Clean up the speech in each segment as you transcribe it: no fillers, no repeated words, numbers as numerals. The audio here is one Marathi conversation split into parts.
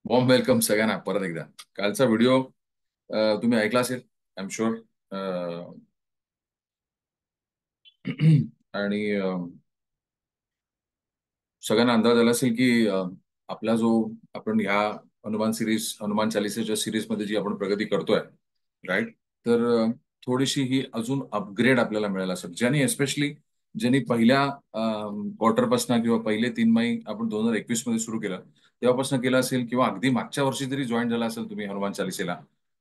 वॉर्म वेलकम सगळ्यांना परत एकदा. कालचा व्हिडिओ तुम्ही ऐकला असेल, आय एम शुअर. आणि सगळ्यांना अंदाज आला असेल की आपला जो आपण ह्या हनुमान चालिसेच्या सिरीजमध्ये जी आपण प्रगती करतोय, राईट. तर थोडीशी ही अजून अपग्रेड आपल्याला मिळाला असेल, ज्यांनी पहिल्या क्वार्टरपासून किंवा पहिले 3 महिने आपण 2021 मध्ये सुरू केलं तेव्हापासून केलं असेल, किंवा अगदी मागच्या वर्षी जरी जॉईन झाला असेल तुम्ही हनुमान चालिसेला,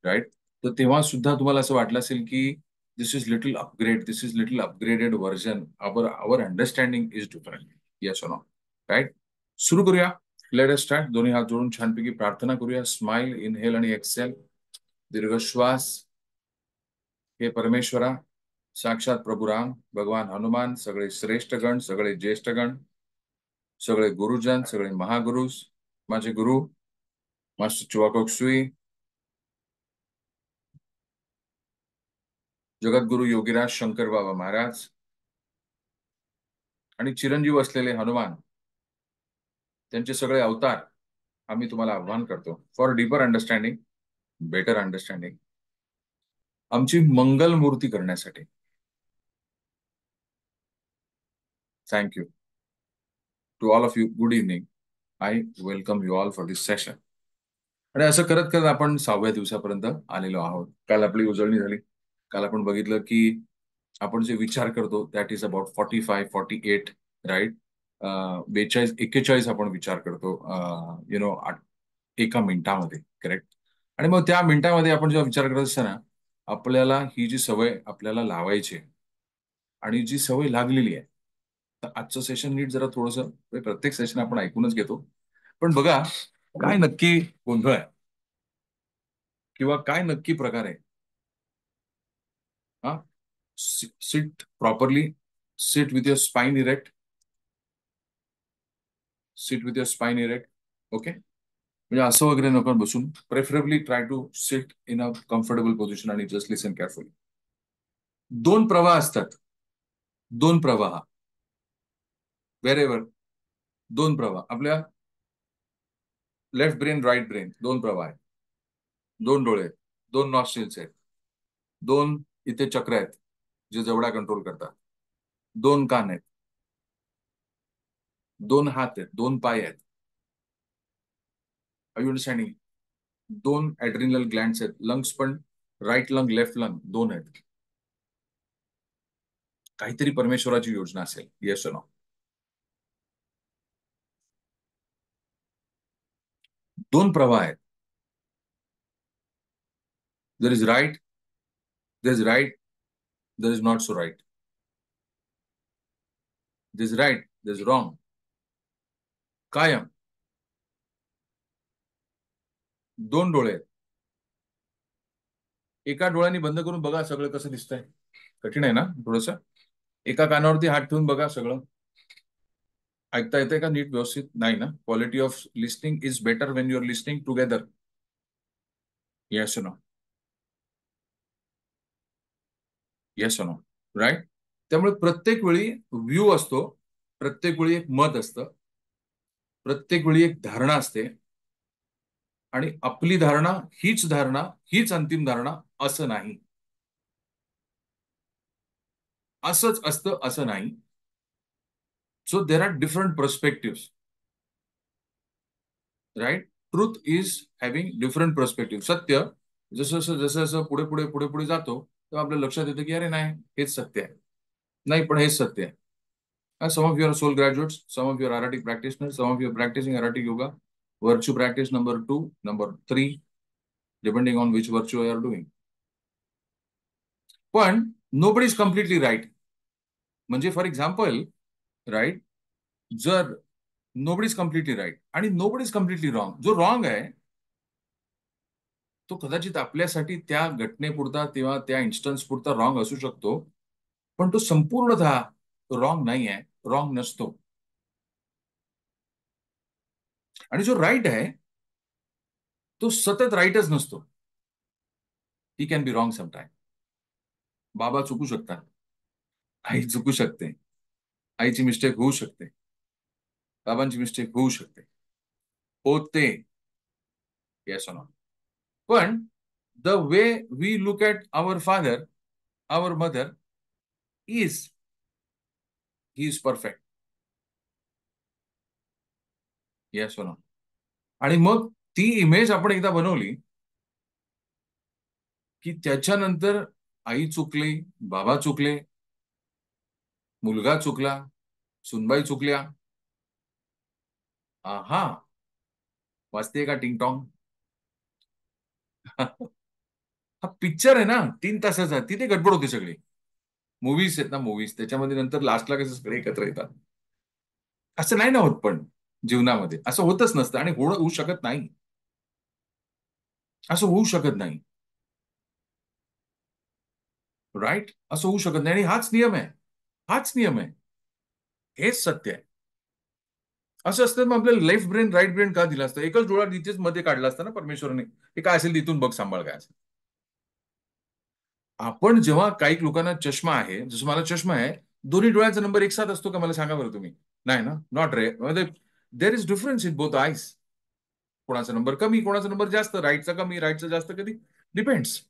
राईट. तर तेव्हा सुद्धा तुम्हाला असं वाटलं असेल की this is little upgraded version. Our understanding is different. Yes और नो? राईट. सुरू करूया. Let us start. दोन्ही हात जोडून छानपैकी प्रार्थना करूया. स्माइल, इनहेल आणि एक्सेल. दीर्घ श्वास. हे परमेश्वरा, साक्षात प्रभू राम, भगवान हनुमान, सगळे श्रेष्ठगण, सगळे ज्येष्ठगण, सगळे गुरुजन, सगळे महागुरुस, माझे गुरु मास्टर चुवाकोक्सुई, जगद्गुरु योगीराज शंकर बाबा महाराज आणि चिरंजीव असलेले हनुमान, त्यांचे सगळे अवतार, आम्ही तुम्हाला आव्हान करतो for deeper understanding, better understanding, आमची मंगल मूर्ती करण्यासाठी. Thank you to all of you. Good evening. I welcome you all for this session. आणि असं करत करत आपण 6व्या दिवसापर्यंत आलेलो आहोत. काल आपली उजळणी झाली. काल आपण बघितलं की आपण जे विचार करतो दॅट इज अबाउट 45-48, राईट. 42-41 आपण विचार करतो, एका मिनिटामध्ये, करेक्ट. आणि मग त्या मिनिटामध्ये आपण जेव्हा विचार करत असताना आपल्याला ही जी सवय आपल्याला लावायची आहे, आणि जी सवय लागलेली आहे, तर आजचं सेशन नीट जरा थोडंसं, प्रत्येक सेशन आपण ऐकूनच घेतो, पण बघा काय नक्की गोंधळ आहे किंवा काय नक्की प्रकार आहे. हा, sit properly, sit with your spine erect, sit with your spine erect. Okay. म्हणजे असं वगैरे नको बसून, preferably try to sit in a comfortable position आणि जस्ट लिसन केअरफुली. दोन प्रवाह असतात. दोन प्रवाह, वेरेवर. दोन प्रवाह आपल्या लेफ्ट ब्रेन, राईट ब्रेन, दोन प्रवाह आहेत. दोन डोळे आहेत, दोन नॉस्ट्रिल्स आहेत, दोन इथे चक्र आहेत जे जवळा कंट्रोल करतात, दोन कान आहेत, दोन हात आहेत, दोन पाय आहेत. Are you understanding? दोन ऍड्रिनल ग्लँड्स आहेत. लंग्स पण, राईट लंग, लेफ्ट लंग, दोन आहेत. काहीतरी परमेश्वराची योजना असेल. Yes no? दोन प्रवाह आहेत. There is right, there is right, there is not so right. There is right, there is wrong. कायम दोन डोळे आहेत. एका डोळ्यांनी बंद करून बघा सगळं कसं दिसतंय. कठीण आहे ना थोडस. एका कानावरती हात ठेवून बघा सगळं. ऐकता येते का नीट व्यवस्थित? नाही ना? Quality of listening is better when your listening together. Yes no? Yes no? Right. त्यामुळे प्रत्येक वेळी व्ह्यू असतो, प्रत्येक वेळी एक मत असतं, प्रत्येक वेळी एक धारणा असते. आणि आपली धारणा हीच अंतिम धारणा असं नाही. असंच असतं असं नाही. So there are different perspective, right. Truth is having different perspective. सत्य जसं जसं जसं जसं पुढे पुढे पुढे पुढे जातो तेव्हा आपल्या लक्षात येतं की अरे नाही, हेच सत्य आहे. नाही, पण हेच सत्य आहे. Some of you are soul graduates, some of you are Aratic practitioners, some of you are practicing Aratic yoga. Virtue practice number 2, number 3, depending on which virtue you are doing. पण nobody is completely right. म्हणजे फॉर एक्झाम्पल, राईट, जर नोबडी इज कम्प्लिटली राईट आणि नोबडी इज कम्प्लिटली रॉंग, जो रॉंग आहे तो कदाचित आपल्यासाठी त्या घटनेपुरता किंवा त्या इन्स्टन्स पुरता रॉंग असू शकतो, पण तो संपूर्णतः रॉंग नाही आहे, रॉंग नसतो. आणि जो राईट आहे तो सतत राईटच नसतो. He can be wrong sometime. बाबा चुकू शकतात, आई चुकू शकते, आईची मिस्टेक होऊ शकते, बाबांची मिस्टेक होऊ शकते, होते. Yes no. पण the way we look at our father, our mother is, he is perfect. Yes no. आणि मग ती इमेज आपण एकदा बनवली की त्याच्यानंतर आई चुकली, बाबा चुकले, मुलगा चुकला, सुनबाई चुकल्या. हा, वाजते का टिंग टॉंग? हा पिक्चर आहे ना 3 तासाचा, तिथे गडबड होते सगळी. मूव्हीज आहेत ना, मूव्हीज त्याच्यामध्ये नंतर लास्टला कसं सगळे एकत्र येतात. असं नाही ना होत, पण जीवनामध्ये असं होतच नसतं आणि होऊ शकत नाही. असं होऊ शकत नाही. राईट? असं होऊ शकत नाही आणि हाच नियम आहे. हाच नियम आहे. हेच सत्य आहे. असं असतं मग आपल्याला लेफ्ट ब्रेन राईट ब्रेन का दिला असतं? एकच डोळा इथेच मध्ये काढला असता ना परमेश्वराने. हे काय असेल तिथून बघ, सांभाळ काय असेल. आपण जेव्हा काही लोकांना चष्मा आहे, जसं मला चष्मा आहे, दोन्ही डोळ्यांचा नंबर एक साथ असतो का मला सांगा बरं तुम्ही? नाही ना, नॉट रे. There is difference in both eyes. कोणाचा नंबर कमी, कोणाचा नंबर जास्त, राईटचा कमी, राईटचा जास्त, कधी डिपेंड्स.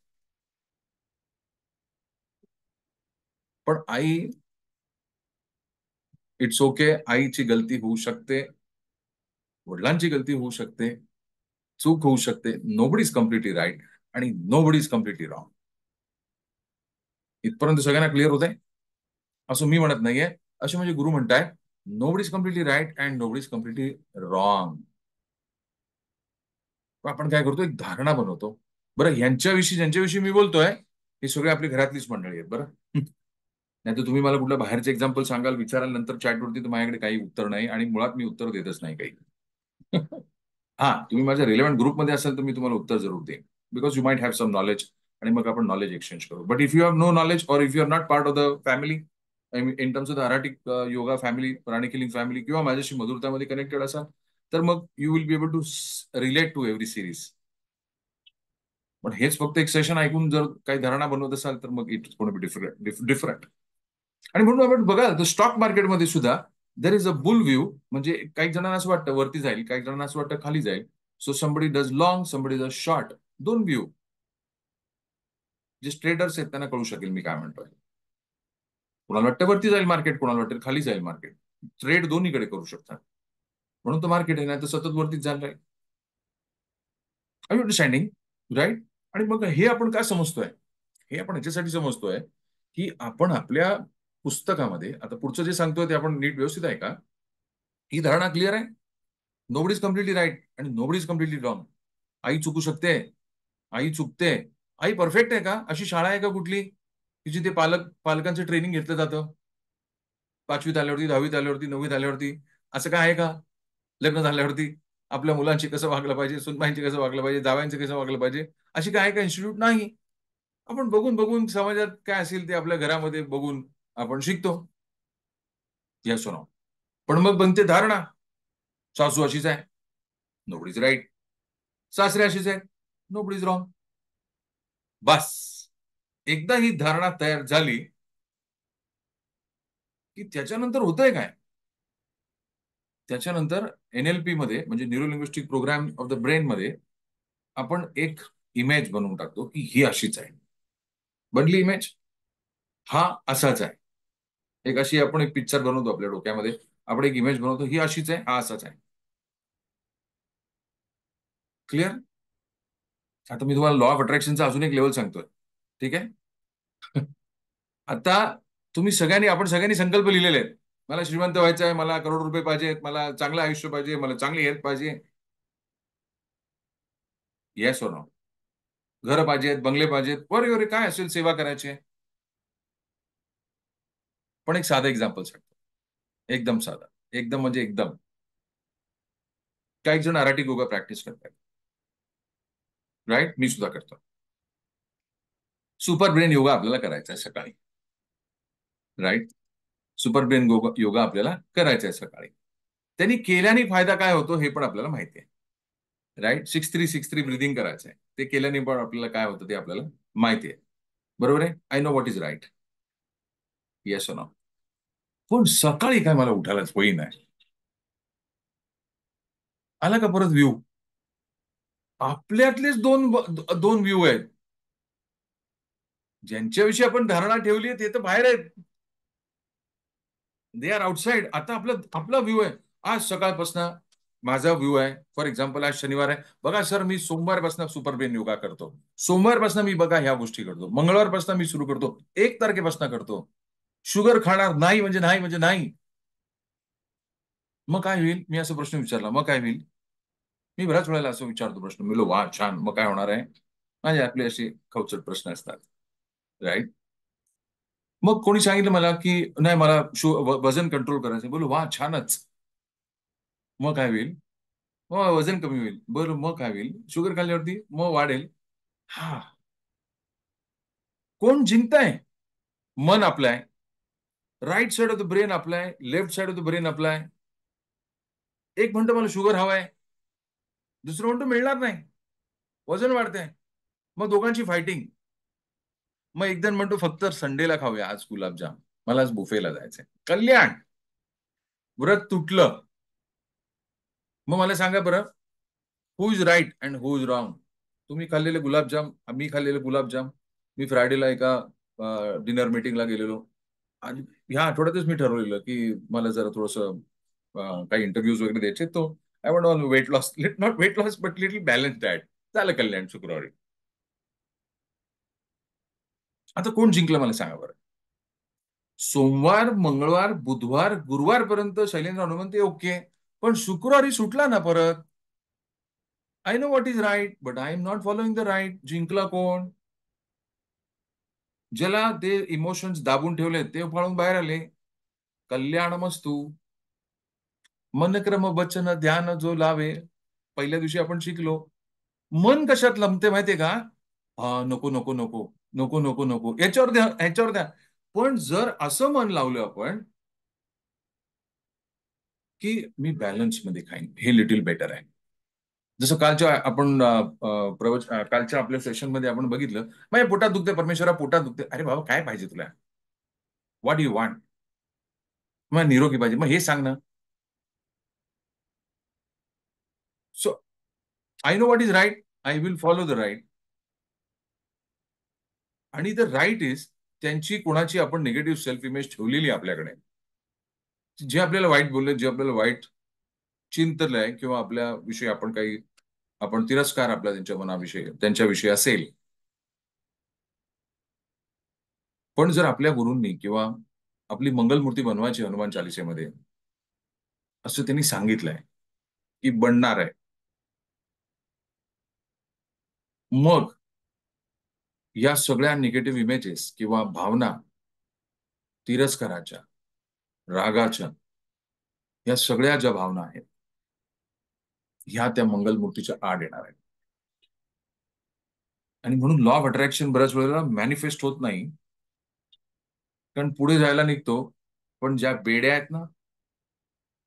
पण आई, इट्स ओके, आईची गलती होऊ शकते, वडिलांची गलती होऊ शकते, चूक होऊ शकते. नोबडी इज कम्प्लिटली राईट आणि नोबडी इज कम्प्लिटली रॉंग. इथपर्यंत सगळ्यांना क्लिअर होत आहे? असं मी म्हणत नाहीये, असे म्हणजे गुरु म्हणताय nobody is completely right and nobody is completely wrong. आपण काय करतो, एक धारणा बनवतो. बरं, ह्यांच्याविषयी ज्यांच्याविषयी मी बोलतोय हे सगळे आपली घरातलीच मंडळी आहेत बरं. नाही तर तुम्ही मला कुठलं बाहेरचे एक्झाम्पल सांगाल, विचाराल नंतर चॅटवरती, तर माझ्याकडे काही उत्तर नाही आणि मुळात मी उत्तर देतच नाही काही. हा, तुम्ही माझ्या रिलेव्हंट ग्रुपमध्ये असाल तर मी तुम्हाला उत्तर जरूर देईन, because you might have some knowledge आणि मग आपण नॉलेज एक्सचेंज करू. But if you have no knowledge or if you are not part of the family, in terms of the Arhatic yoga family, pranic healing family, किंवा माझ्याशी मधुरतामध्ये कनेक्टेड असाल, तर मग you will be able to relate to every series. पण हेच फक्त एक सेशन ऐकून जर काही धारणा बनवत असाल तर मग it's gonna be different different. आणि म्हणून आपण बघा, तर स्टॉक मार्केटमध्ये सुद्धा there is a bull view. म्हणजे काही जणांना असं वाटतं वरती जाईल, काही जणांना असं वाटतं खाली जाईल. So somebody does long, somebody does short. दोन व्ह्यू. जे ट्रेडर्स आहेत त्यांना कळू शकेल मी काय म्हणतोय. कोणाला वाटतं वरती जाईल मार्केट, कोणाला वाटतं खाली जाईल मार्केट. ट्रेड दोन्हीकडे करू शकतात. म्हणून तर मार्केट आहे, नाही तर सतत वरतीच जायला राहील. I you understanding? राईट? आणि मग हे आपण काय समजतोय? हे आपण याच्यासाठी समजतोय की आपण आपल्या पुस्तकामध्ये, आता पुढचं जे सांगतोय ते आपण नीट व्यवस्थित आहे का, ही धारणा क्लिअर आहे? नोबडी इज कम्प्लिटली राईट आणि नोबडी इज कम्प्लिटली रॉंग. आई चुकू शकते, आई चुकते. आई परफेक्ट आहे का? अशी शाळा आहे का कुठली की जिथे पालकांचं ट्रेनिंग घेतलं जातं? 5वीत आल्यावरती, 10वीत आल्यावरती, 9वीत आल्यावरती, असं काय आहे का? लग्न झाल्यावरती आपल्या मुलांशी कसं वागलं पाहिजे, सुनबाईंशी कसं वागलं पाहिजे, जावयांशी कसं वागलं पाहिजे, अशी काय आहे का इन्स्टिट्यूट? नाही. आपण बघून बघून समाजात काय असेल ते आपल्या घरामध्ये बघून आपण शिकतो. Yes no. पण मग बनते धारणा, सासू अशीच आहे, नोबडीज राईट. सासरे अशीच आहेत, नोबडीज रॉंग. बस, एकदा ही धारणा तयार झाली की त्याच्यानंतर होतंय काय? त्याच्यानंतर NLP मध्ये, म्हणजे neuro linguistic program of the brain मध्ये, आपण एक इमेज बनवून टाकतो की ही अशीच आहे. बनली इमेज, हा असाच आहे. एक अशी आपण एक पिक्चर बनवतो आपल्या डोक्यामध्ये, आपण एक इमेज बनवतो, ही अशीच आहे, हा असाच आहे. क्लिअर? आता मी तुम्हाला लॉ ऑफ अट्रॅक्शनचा अजून एक लेवल सांगतोय. ठीक आहे? आता आपण सगळ्यांनी संकल्प लिहिलेले आहेत. मला श्रीमंत व्हायचं आहे, मला करोड रुपये पाहिजेत, मला चांगलं आयुष्य पाहिजे, मला चांगली हेल्थ पाहिजे. येस और नो? घर पाहिजेत, बंगले पाहिजेत, वरे काय असेल, सेवा करायची आहे. पण एक साधं एक्झाम्पल सांगतो. एकदम साधा. एकदम म्हणजे एकदम. काही जण अराटिक योगा प्रॅक्टिस करतात. राईट? मी सुद्धा करतो. सुपर ब्रेन योगा आपल्याला करायचा आहे सकाळी. राईट? सुपर ब्रेन योगा आपल्याला करायचा आहे सकाळी. त्यांनी केल्याने फायदा काय होतो हे पण आपल्याला माहिती आहे. राईट? 6-3-6-3 ब्रिदिंग करायचं आहे. ते केल्याने पण आपल्याला काय होतं ते आपल्याला माहिती आहे. बरोबर आहे? I know what is right. Yes no. पण सकाळी काय मला उठायलाच होईना. आला का परत व्ह्यू? आपल्यातलेच दोन व्ह्यू आहेत. ज्यांच्याविषयी आपण धारणा ठेवली आहे ते तर बाहेर आहेत. They are outside. आता आपला व्ह्यू आहे. आज सकाळपासून माझा व्ह्यू आहे. फॉर एक्झाम्पल आज शनिवार आहे. बघा सर, मी सोमवारपासून सुपर ब्रेन योगा करतो. सोमवारपासून मी बघा ह्या गोष्टी करतो. मंगळवारपासून मी सुरू करतो. 1 तारखेपासून करतो. शुगर खाणार नाही म्हणजे नाही म्हणजे नाही. मग काय होईल? मी असा प्रश्न विचारला, मग काय होईल? मी बऱ्याच वेळेला असं विचारतो प्रश्न. मी वा छान, मग काय होणार आहे? माझे आपले असे खवचट प्रश्न असतात. राईट. मग कोणी सांगितलं मला की नाही, मला वजन कंट्रोल करायचं. बोलू वा छानच. मग काय होईल? मग वजन कमी होईल. बरं, मग काय होईल? शुगर खाल्ल्यावरती मग वाढेल. हा. कोण जिंकताय? मन आपलाय. Right side of the brain आपलाय. Left side of the brain आपलाय. एक म्हणतो मला शुगर हवाय, दुसरं म्हणतो मिळणार नाही, वजन वाढतंय. मग दोघांची फायटिंग. मग एक जण म्हणतो फक्त संडेला खाऊया आज गुलाबजाम, मला आज बुफेला जायचंय. कल्याण. व्रत तुटलं. मग मला सांगा बरं, who is right and who is wrong? तुम्ही खाल्लेले गुलाबजाम, आम्ही खाल्लेले गुलाबजाम. मी फ्रायडेला एका डिनर मीटिंगला गेलेलो आणि ह्या आठवड्यातच मी ठरवलेलं की मला जरा थोडस काही इंटरव्ह्यूज वगैरे द्यायचे. तो I want on weight loss, not weight loss but little balance diet. झालं कल्याण शुक्रवारी. आता कोण जिंकलं मला सांगा बरं? सोमवार, मंगळवार, बुधवार, गुरुवार पर्यंत शैलेंद्र हनुमंते ओके, पण शुक्रवारी सुटला ना परत. I know what is right but I am not following the right. जिंकला कोण? ज्याला ते इमोशन्स दाबून ठेवले ते फाळून बाहेर आले. कल्याण मस्तू. मन क्रम वचन ध्यान जो लावे. पहिल्या दिवशी आपण शिकलो. मन कशात लमते माहितीये का? नको नको नको नको नको नको, याच्यावर द्या ह्याच्यावर द्या. पण जर असं मन लावलं आपण की मी बॅलन्स मध्ये खाईन, हे लिटिल बेटर आहे. जसं कालच्या आपण कालच्या आपल्या सेशन मध्ये आपण बघितलं, माझ्या पोटात दुखते परमेश्वरा, पोटात दुखते. अरे बाबा, काय पाहिजे तुला? What you want? मग निरोगी पाहिजे, मग हे सांग ना. So I know what is right. I will follow the right. आणि द राईट इज त्यांची कोणाची आपण निगेटिव्ह सेल्फ इमेज ठेवलेली आपल्याकडे, जे आपल्याला वाईट बोलले, जे आपल्याला वाईट चिंतलंय किंवा आपल्या विषयी आपण काही आपण तिरस्कार आपला त्यांच्या मनाविषयी त्यांच्याविषयी असेल. पण जर आपल्या गुरूंनी किंवा आपली मंगलमूर्ती बनवायची हनुमान चालिसेमध्ये असं त्यांनी सांगितलंय की बनणार आहे, मग या सगळ्या निगेटिव्ह इमेजेस किंवा भावना, तिरस्काराच्या, रागाच्या, या सगळ्या ज्या भावना आहेत ह्या त्या मंगलमूर्तीच्या आड येणार आहेत. आणि म्हणून लॉ ऑफ अट्रॅक्शन बऱ्याच वेळेला मॅनिफेस्ट होत नाही, कारण पुढे जायला निघतो. पण ज्या बेड्या आहेत ना,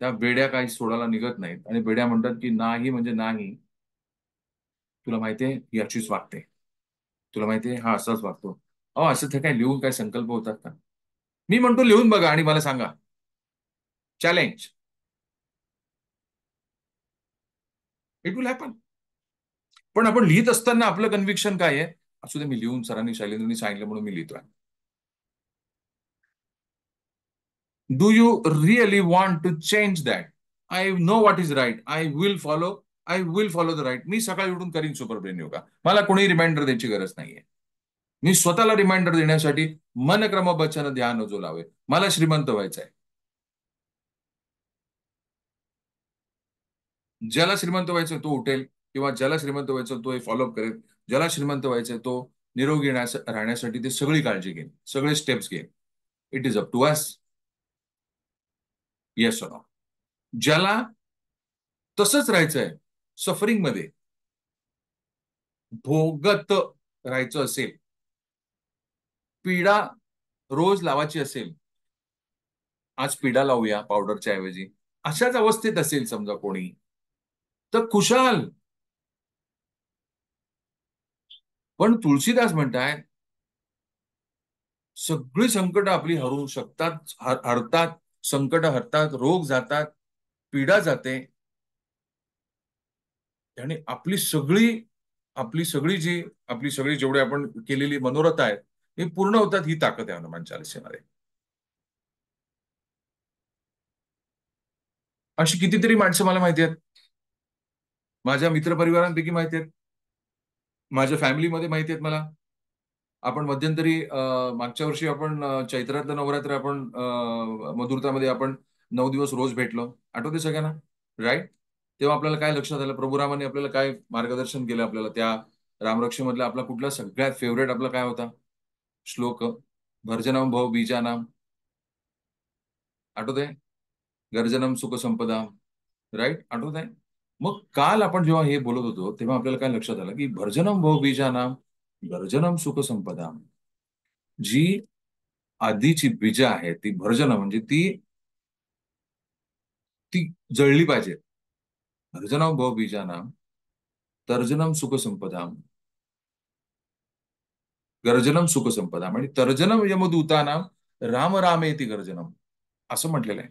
त्या बेड्या काही सोडायला निघत नाहीत आणि बेड्या म्हणतात की नाही म्हणजे नाही. तुला माहितीये ही अशीच वागते, तुला माहितीये हा असाच वागतो. अहो, असं ते काय लिहून काय संकल्प होतात का? मी म्हणतो लिहून बघा आणि मला सांगा. चॅलेंज. It will happen. पण आपण लिहित असताना आपलं कन्व्हिक्शन काय आहे? असू दे, मी लिहून, सरांनी शैलेंद्रनी सांगितलं म्हणून मी लिहितोय. Do you really want to change that? I know what is right. I will follow the right. मी सकाळी उठून करीन सुपर ब्रेन योगा. मला कोणी रिमाइंडर द्यायची गरज नाहीये. मी स्वतःला रिमाइंडर देण्यासाठी मन क्रम वचन ध्यान जो लावे. मला श्रीमंत व्हायचंय. ज्याला श्रीमंत व्हायचं तो उठेल, किंवा ज्याला श्रीमंत व्हायचं तो हे फॉलोअप करेल. ज्याला श्रीमंत व्हायचंय तो निरोगी राहण्यासाठी ते सगळी काळजी घेईल, सगळे स्टेप्स घेईल. It is up to us. Yes और नो. ज्याला तसंच राहायचंय, सफरिंग मध्ये भोगत राहायचं असेल, पीडा रोज लावायची असेल, आज पीडा लावूया पावडरच्या ऐवजी, अशाच अवस्थेत असेल समजा कोणी, तर खुशाल. पण तुळशीदास म्हणताय सगळी संकट आपली हरू शकतात, हरतात. संकट हरतात, रोग जातात, पीडा जाते. आणि आपली सगळी जी आपली सगळी जेवढी आपण केलेली मनोरथ आहेत हे पूर्ण होतात, ही ताकद आहे हनुमान चालिसेमध्ये. अशी कितीतरी माणसं मला माहिती आहेत, माझ्या मित्रपरिवारांपैकी माहिती आहेत, माझ्या फॅमिलीमध्ये माहिती आहेत मला. आपण मध्यंतरी मागच्या वर्षी आपण चैत्रातलं नवरात्र आपण मधुरतामध्ये आपण 9 दिवस रोज भेटलो, आठवते सगळ्यांना? राईट. तेव्हा आपल्याला काय लक्षात आलं, प्रभू रामाने आपल्याला काय मार्गदर्शन केलं आपल्याला त्या रामरक्षेमधला आपला कुठला सगळ्यात फेवरेट आपला काय होता श्लोक? भर्जनम भव बीजानाम, आठवत आहे? गर्जनम सुख संपदा, राईट, आठवत आहे? मग काल आपण जेव्हा हे बोलत होतो तेव्हा आपल्याला काय लक्षात आलं की भर्जनम भव बीजानाम गर्जनम सुख संपदा, जी आधीची बीज आहे ती भर्जन म्हणजे ती ती जळली पाहिजे. भर्जनम भव बीजानाम तर्जनम सुख संपदा, गर्जनम सुख संपदा आणि तर्जनम यमदूतानाम राम रामेति गर्जनम, असं म्हटलेलं आहे.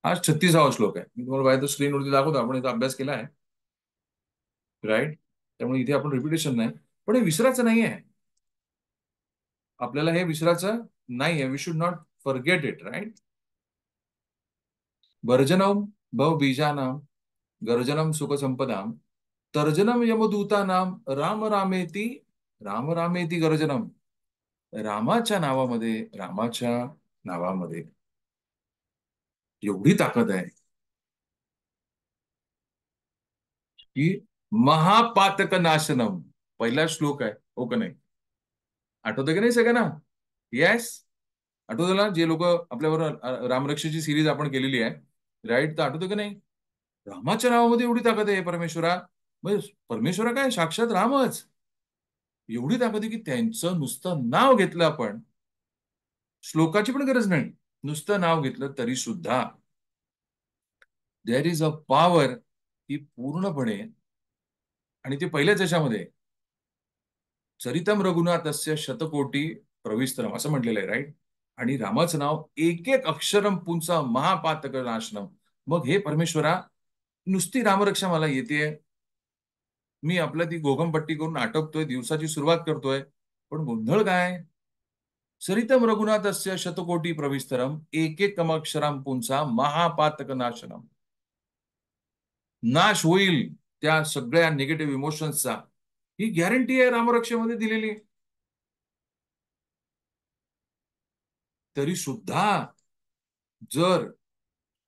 हा 36वा श्लोक आहे. मी तुम्हाला बाहेर स्क्रीनवरती दाखवतो, आपण याचा अभ्यास केला आहे. राईट. त्यामुळे इथे आपण रिपिटेशन नाही, पण हे विसरायचं नाहीये. आपल्याला हे विसरायचं नाहीये. We should not forget it, right. वर्जनम भव बीजानाम गर्जनम सुख संपदाम तर्जनम यमदूतानाम राम रामेती, राम रामेती गर्जनम. रामाच्या नावामध्ये एवढी ताकद आहे की महापातक नाशनम, पहिला श्लोक आहे, हो का नाही? आठवतं की नाही सगळ्यांना? येस. आठवतं ना, जे लोक आपल्याबरोबर रामरक्षेची सिरीज आपण केलेली आहे, राईट, तर आठवतं की नाही? रामाच्या नावामध्ये एवढी ताकद आहे परमेश्वरा. म्हणजे परमेश्वरा काय, साक्षात रामच. एवढी ताकद आहे की त्यांचं नुसतं नाव घेतलं आपण, श्लोकाची पण गरज नाही, नुसतं नाव घेतलं तरी सुद्धा देअर इज अ पॉवर की पूर्णपणे. आणि ते पहिल्याच याच्यामध्ये चरितम रघुनाथस्य शतकोटी प्रविस्तरम असं म्हटलेलं आहे, राईट. आणि रामाचं नाव एक एक अक्षरम पुंसा महापातक नाशनम. मग हे परमेश्वरा, नुसती रामरक्षा मला येते, मी आपल्या ती गोगमपट्टी करून आटपतोय, दिवसाची सुरुवात करतोय, पण गोंधळ काय? सरितम रघुनाथस्य शतकोटी प्रविस्तरम एक एक अक्षराम पुंसा महापातक नाशनम. नाश होईल त्या सगळ्या निगेटिव्ह इमोशन्सचा, ही गॅरंटी आहे रामरक्षेमध्ये दिलेली. तरी सुद्धा जर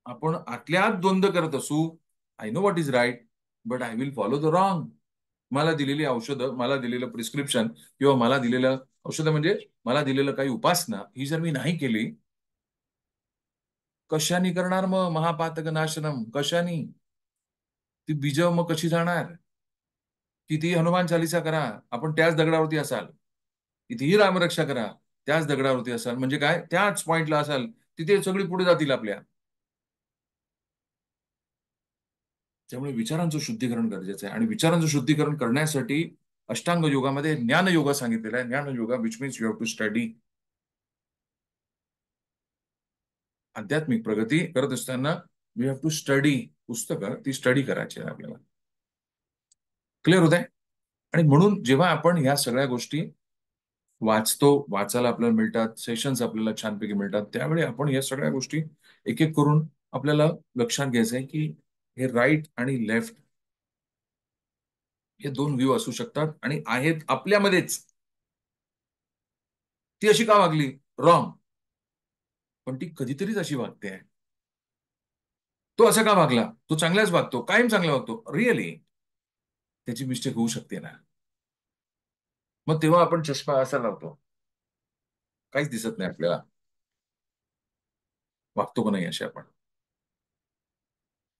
आपण आतल्या आत द्वंद्व करत असू, I know what is right but I will follow the wrong. मला दिलेली औषधं, मला दिलेलं प्रिस्क्रिप्शन किंवा मला दिलेलं औषधं म्हणजे मला दिलेलं काही उपासना ही जर मी नाही केली, कशानी करणार मग महापातक नाशनम? कशानी? ती बीज मग कशी जाणार? कितीही हनुमान चालिसा करा, आपण त्याच दगडावरती असाल. कितीही रामरक्षा करा, त्याच दगडावरती असाल. म्हणजे काय, त्याच पॉइंटला असाल, तिथे सगळी पुढे जातील आपल्या. त्यामुळे विचारांचं शुद्धीकरण गरजेचं आहे आणि विचारांचं शुद्धीकरण करण्यासाठी अष्टांग योगामध्ये ज्ञान योगा सांगितलेला आहे. Jnana yoga which means you have to study. आध्यात्मिक प्रगती करत असताना वी हॅव टू स्टडी. पुस्तकं ती स्टडी करायची आहे आपल्याला. क्लिअर होत आहे? आणि म्हणून जेव्हा आपण ह्या सगळ्या गोष्टी वाचतो, वाचायला आपल्याला मिळतात, सेशन्स आपल्याला छानपैकी मिळतात, त्यावेळी आपण या सगळ्या गोष्टी एक एक करून आपल्याला लक्षात घ्यायचं आहे की हे राईट आणि लेफ्ट हे दोन व्ह्यू असू शकतात आणि आहेत आपल्यामध्येच. ती अशी का वागली? रॉंग. पण ती कधीतरीच अशी वागते आहे. तो असा का वागला? तो चांगलाच वागतो, कायम चांगला वागतो, रिअली त्याची मिस्टेक होऊ शकते ना. मग तेव्हा आपण चष्मा असा लावतो, काहीच दिसत नाही आपल्याला, वागतो का नाही असे आपण,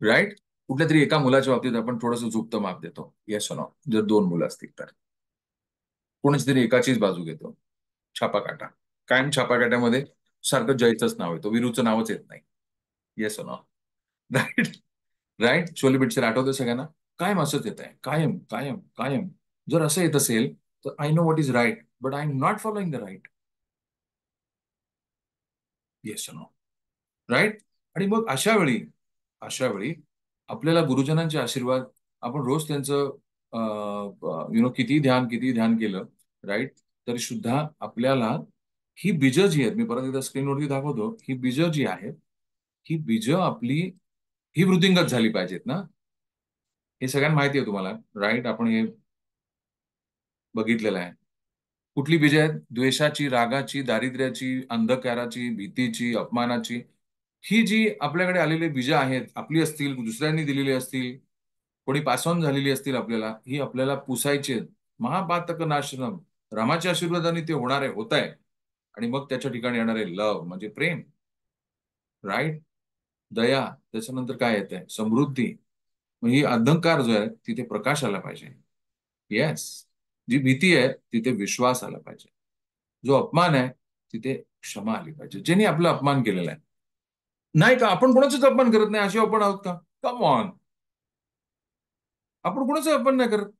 राईट. कुठल्या तरी एका मुलाच्या बाबतीत आपण थोडंसं झुकतं माप देतो, येस नो. जर दोन मुलं असतील तर कोणीच तरी एकाचीच बाजू घेतो. छापा काटा, कायम छापा काट्यामध्ये सारखं जयचंच नाव येतो, विरूचं नावच येत नाही. Yes no. Right. Right. Sholay picture आठवतं सगळ्यांना? कायम असंच येत आहे, कायम कायम कायम. जर असं येत असेल तर I know what is right but I am not following the right. Yes no. Right. आणि मग अशा वेळी आपल्याला गुरुजनांचे आशीर्वाद आपण रोज त्यांचं किती ध्यान केलं, राईट, तरी सुद्धा आपल्याला ही बीजं जी आहेत, मी परत एकदा स्क्रीनवरती दाखवतो, ही बीजं जी आहेत, ही बीजं आपली ही वृद्धिंगत झाली पाहिजेत ना. हे सगळ्यांना माहिती आहे तुम्हाला, राईट. आपण हे बघितलेलं आहे. कुठली बीजं आहेत? द्वेषाची, रागाची, दारिद्र्याची, अंधकाराची, भीतीची, अपमानाची. ही जी आपल्याकडे आलेली बीजं आहेत, आपली असतील, दुसऱ्यांनी दिलेली असतील, कोणी पास ऑन झालेली असतील आपल्याला, ही आपल्याला पुसायची आहेत. महापातक नाशनम. रामाच्या आशीर्वादाने ते होणार आहे, होत आहे. आणि मग त्याच्या ठिकाणी येणार आहे लव्ह, म्हणजे प्रेम, राईट, दया. त्याच्यानंतर काय येतंय? समृद्धी. मग ही अंधकार जो आहे तिथे प्रकाश आला पाहिजे. येस. जी भीती आहे तिथे विश्वास आला पाहिजे. जो अपमान आहे तिथे क्षमा आली पाहिजे, ज्यांनी आपला अपमान केलेला आहे. नाही का, आपण कोणाचाच अपमान करत नाही असे आपण आहोत का? Come on. आपण कोणाचा अपमान नाही करत.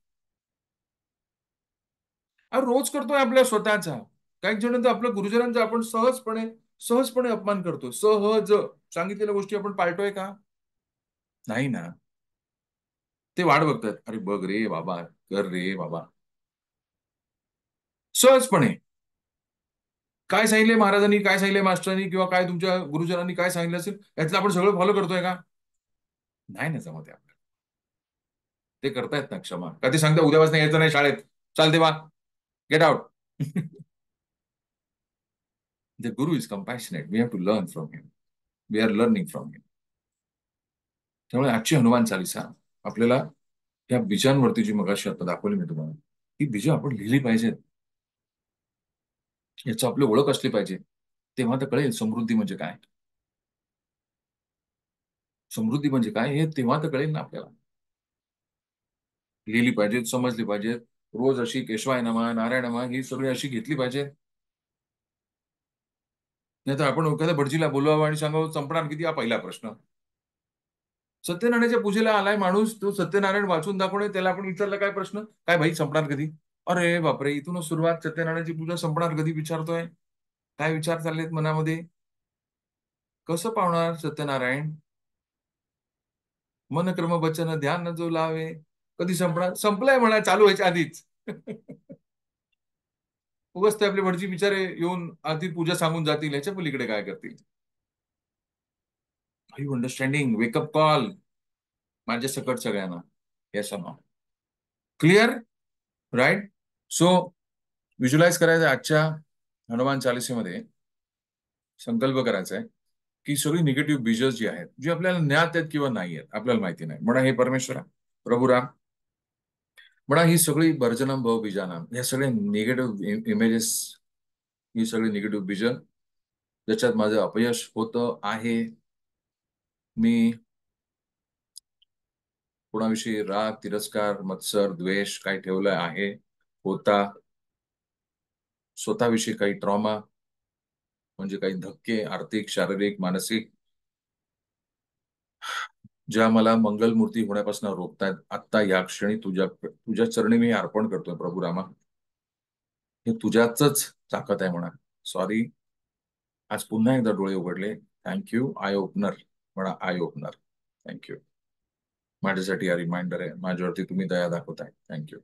अरे रोज करतोय आपल्या स्वतःचा. काही जण तर आपल्या गुरुजनांचा आपण सहजपणे अपमान करतो. सहज. सांगितलेल्या गोष्टी आपण पाळतोय का? नाही ना. ते वाट बघतात. अरे बघ रे बाबा, कर रे बाबा. सहजपणे. काय सांगितले महाराजांनी, काय सांगितले मास्टरांनी, किंवा काय तुमच्या गुरुजनांनी काय सांगितलं असेल, यातलं आपण सगळं फॉलो करतोय का? नाही ना जमत आहे आपल्याला. ते करतायत ना क्षमा. का ते सांगता उद्यापासून यायचं नाही शाळेत. चाल तेव्हा. Get out. The guru is compassionate. We have to learn from him. We are learning from him. त्यामुळे आजची हनुमान चालीसा आपल्याला या बीजांवरती, जी मगाशी आता दाखवली मी तुम्हाला, ही बीजं आपण लिहिली पाहिजेत. याचं आपली ओळख असली पाहिजे. तेव्हा तर कळेल समृद्धी म्हणजे काय. समृद्धी म्हणजे काय हे तेव्हा तर कळेल ना आपल्याला. लिहिली पाहिजेत, समजली पाहिजेत. रोज अशी केशवाय नमः, नारायण नमः ही सगळी अशी घेतली पाहिजे. नाहीतर आपण एखाद्या भटजीला बोलवावं आणि सांगावं संपणार किती, हा पहिला प्रश्न. सत्यनारायणाच्या पूजेला आलाय माणूस, तो सत्यनारायण वाचून दाखवणे, त्याला आपण विचारला काय प्रश्न, काय भाई संपणार कधी? अरे बापरे, इथूनच सुरुवात. सत्यनारायणाची पूजा संपणार कधी विचारतोय. काय विचार चाललेत मनामध्ये? कसं पावणार सत्यनारायण? मन कर्म वचन ध्यान जो लावे. कधी संपणार? संपलाय म्हणा चालू व्हायच्या आधीच. उगाच ते आपले भटजी बिचारे येऊन आधी पूजा सांगून जातील, याच्या पलीकडे काय करतील? यू अंडरस्टँडिंग, वेकअप कॉल माझ्या सकट सगळ्यांना. Yes uh no. Clear, right. So visualise करायचं आजच्या हनुमान चालिसेमध्ये. संकल्प करायचा आहे की सगळी निगेटिव्ह बीजस जी आहेत, जी आपल्याला ज्ञात आहेत किंवा नाही आहेत, आपल्याला माहिती नाही, म्हणा हे परमेश्वरा, प्रभू राम, म्हणा ही सगळी भर्जनम भव बीजानाम, या सगळ्या निगेटिव्ह इमेजेस, ही सगळी निगेटिव्ह बीज ज्याच्यात माझं अपयश होतं आहे. मी कोणाविषयी राग, तिरस्कार, मत्सर, द्वेष काही ठेवलं आहे, होता. स्वतःविषयी काही ट्रॉमा, म्हणजे काही धक्के, आर्थिक, शारीरिक, मानसिक, ज्या मला मंगलमूर्ती होण्यापासून रोखतायत, आत्ता या क्षणी तुझ्या चरणी मी अर्पण करतोय प्रभू रामा. हे तुझ्याच ताकद आहे म्हणा. सॉरी. आज पुन्हा एकदा डोळे उघडले. थँक्यू. आय ओपनर म्हणा, आय ओपनर. थँक्यू. माझ्यासाठी हा रिमाइंडर आहे. माझ्यावरती तुम्ही दया दाखवताय. थँक्यू.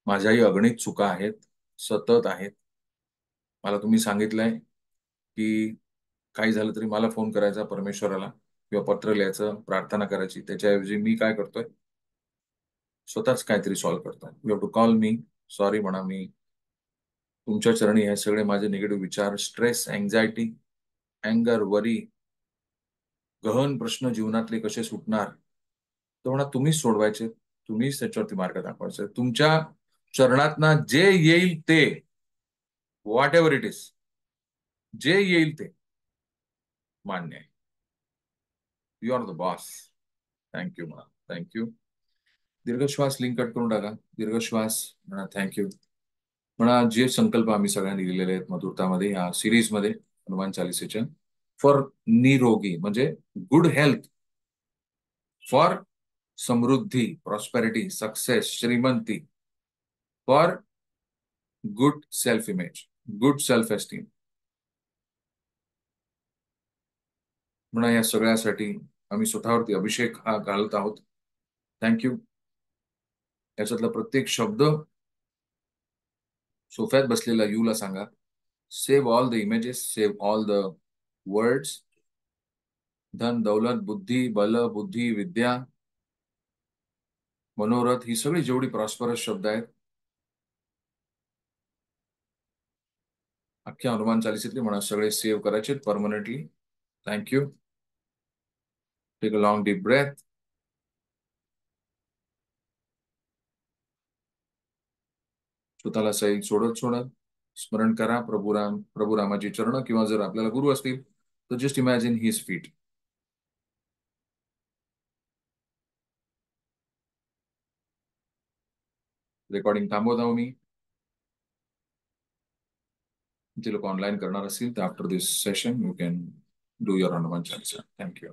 माझ्याही अगणित चुका आहेत, सतत आहेत. मला तुम्ही सांगितलंय की काही झालं तरी मला फोन करायचा परमेश्वराला, किंवा पत्र लिहायचं, प्रार्थना करायची. त्याच्याऐवजी मी काय करतोय, स्वतःच काहीतरी सॉल्व्ह करतोय. You have to call me. Sorry म्हणा. मी तुमच्या चरणी हे सगळे माझे निगेटिव्ह विचार, स्ट्रेस, अँझायटी, अँगर, वरी, गहन प्रश्न जीवनातले कसे सुटणार, तर म्हणा तुम्हीच सोडवायचे, तुम्हीच त्याच्यावरती मार्ग दाखवायचे. तुमच्या चरणातना जे येईल ते, व्हॉट एव्हर इट इज, जे येईल ते मान्य आहे. You are the boss. Thank you म्हणा. थँक्यू. दीर्घश्वास लिंक कट करून टाका. दीर्घश्वास म्हणा. थँक्यू म्हणा. जे संकल्प आम्ही सगळ्यांनी लिहिलेले आहेत मधुरतामध्ये, या सिरीजमध्ये हनुमान चालिसेच्या, फॉर निरोगी म्हणजे गुड हेल्थ, फॉर समृद्धी, प्रॉस्पेरिटी, सक्सेस, श्रीमंती, for good self image, good self esteem म्हणा, या सगळ्यासाठी आम्ही स्वतःवरती अभिषेक हा घालत आहोत. थँक्यू. याच्यातला प्रत्येक शब्द सोफ्यात बसलेला यूला सांगा, save all the images, save all the words. धन, दौलत, बुद्धी, बल, बुद्धी, विद्या, मनोरथ, ही सगळी जेवढी प्रॉस्परस शब्द आहेत अख्ख्या हनुमान चालिसेतले म्हणा, सगळे सेव्ह करायचे permanently. Thank you. Take a long deep breath. स्वतःला सही सोडत सोडत स्मरण करा प्रभू रामाची चरण, किंवा जर आपल्याला गुरु असतील तर just imagine his feet. Recording थांबवत आहो मी. जे लोक ऑनलाईन करणार असतील तर after this session you can do your Hanuman Chalisa. Thank you.